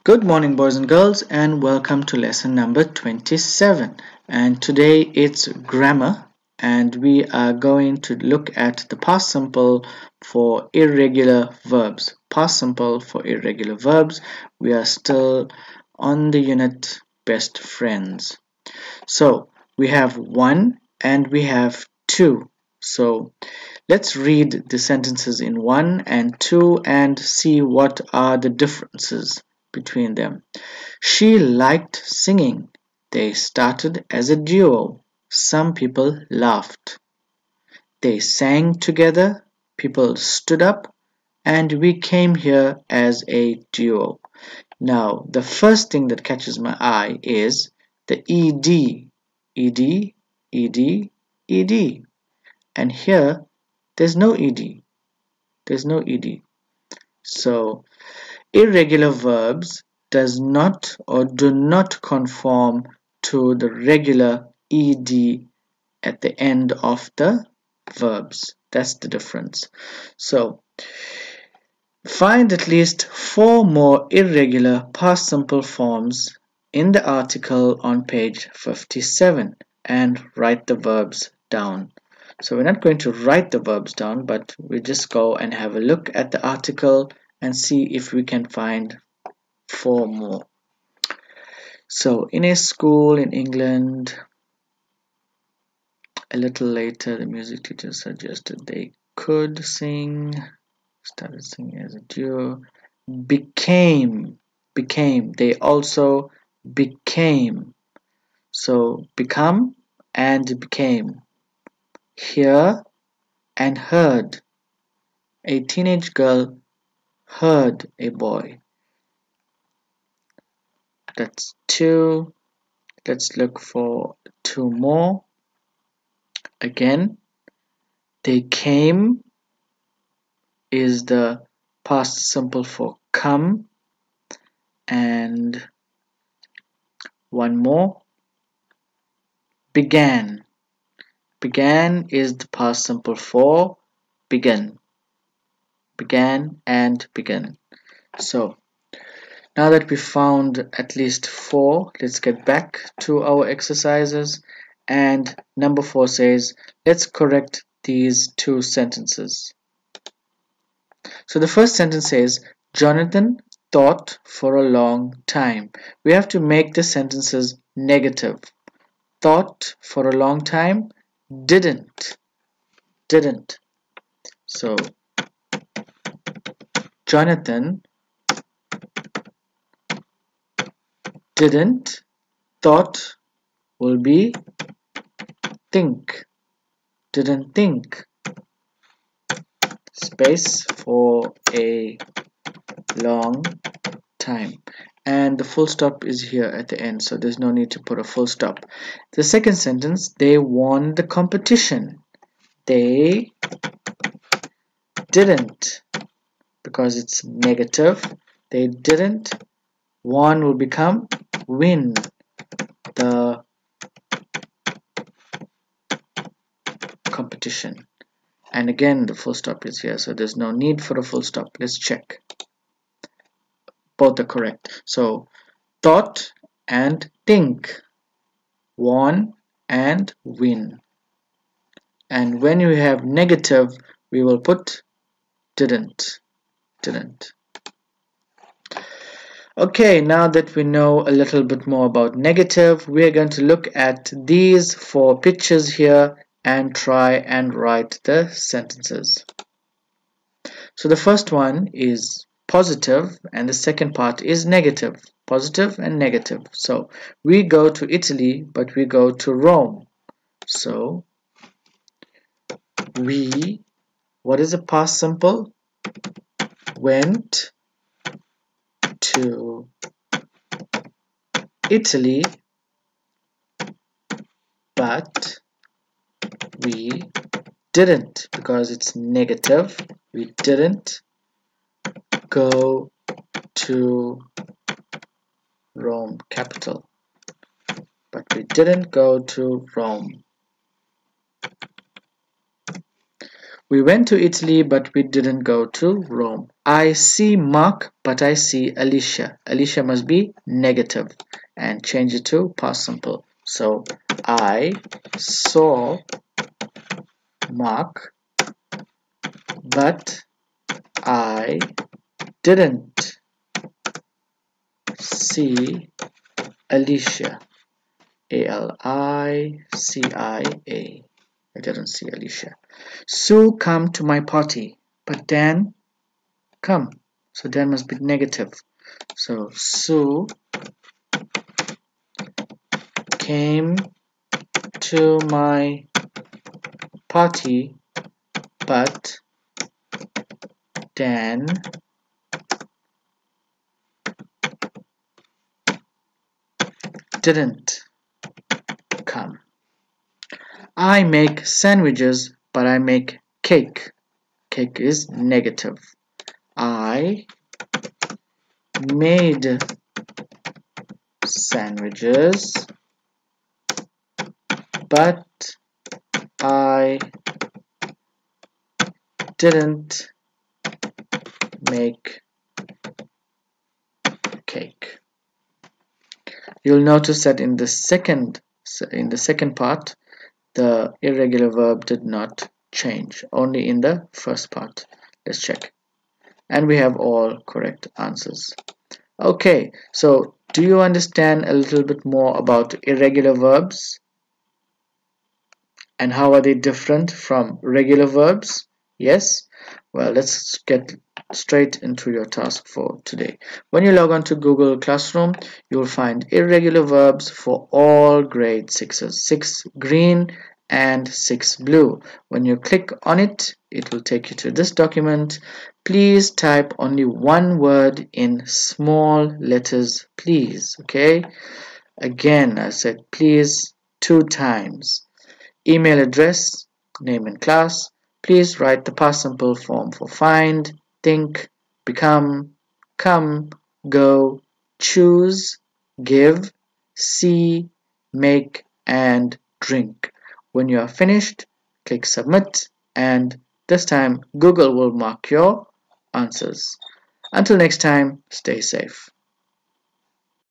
Good morning, boys and girls, and welcome to lesson number 27. And today it's grammar, and we are going to look at the past simple for irregular verbs. Past simple for irregular verbs. We are still on the unit best friends. So we have one and we have two. So let's read the sentences in 1 and 2 and see what are the differences between them. She liked singing. They started as a duo. Some people laughed. They sang together. People stood up. And we came here as a duo. Now, the first thing that catches my eye is the ed. Ed, ed, ed. And here, there's no ed. There's no ed. So, irregular verbs does not or do not conform to the regular ed at the end of the verbs. That's the difference. So find at least 4 more irregular past simple forms in the article on page 57 and write the verbs down. So we're not going to write the verbs down, but we just go and have a look at the article and see if we can find 4 more. So in a school in England, a little later the music teacher suggested they could sing, started singing as a duo, became, they also became. So become and became, hear and heard. A teenage girl heard a boy. That's 2. Let's look for 2 more. Again, they came is the past simple for come, and 1 more, began. Began is the past simple for begin. Began and begin. So now that we found at least 4, let's get back to our exercises. And number 4 says, let's correct these 2 sentences. So the first sentence says, Jonathan thought for a long time. We have to make the sentences negative. Thought for a long time, didn't. So Jonathan didn't, thought will be think. Didn't think. Space for a long time. And the full stop is here at the end, so there's no need to put a full stop. The second sentence, they won the competition. They didn't, because it's negative. They didn't. Won will become win the competition. And again, the full stop is here, so there's no need for a full stop. Let's check. Both are correct. So thought and think, won and win. And when you have negative, we will put didn't. Okay, now that we know a little bit more about negative, we are going to look at these 4 pictures here and try and write the sentences. So the first one is positive and the second part is negative. Positive and negative. So we go to Italy, but we go to Rome. So we, what is the past simple? Went to Italy, but we didn't, because it's negative. We didn't go to Rome, capital, but we didn't go to Rome. We went to Italy, but we didn't go to Rome. I see Mark, but I see Alicia. Alicia must be negative and change it to past simple. So I saw Mark, but I didn't see Alicia. Alicia. I didn't see Alicia. Sue come to my party, but Dan come. So Dan must be negative. So Sue came to my party, but Dan didn't come. I make sandwiches, but I make cake. Cake is negative. I made sandwiches, but I didn't make cake. You'll notice that in the second part, the irregular verb did not change, only in the first part. Let's check. And we have all correct answers. Okay, so do you understand a little bit more about irregular verbs? And how are they different from regular verbs? Yes? Well, let's get straight into your task for today. When you log on to Google Classroom, you'll find irregular verbs for all grade 6s, 6 green and 6 blue. When you click on it, it will take you to this document. Please type only one word in small letters, please. Okay? Again, I said please 2 times. Email address, name and class. Please write the past simple form for find, think, become, come, go, choose, give, see, make, and drink. When you are finished, click submit, and this time Google will mark your answers. Until next time, stay safe.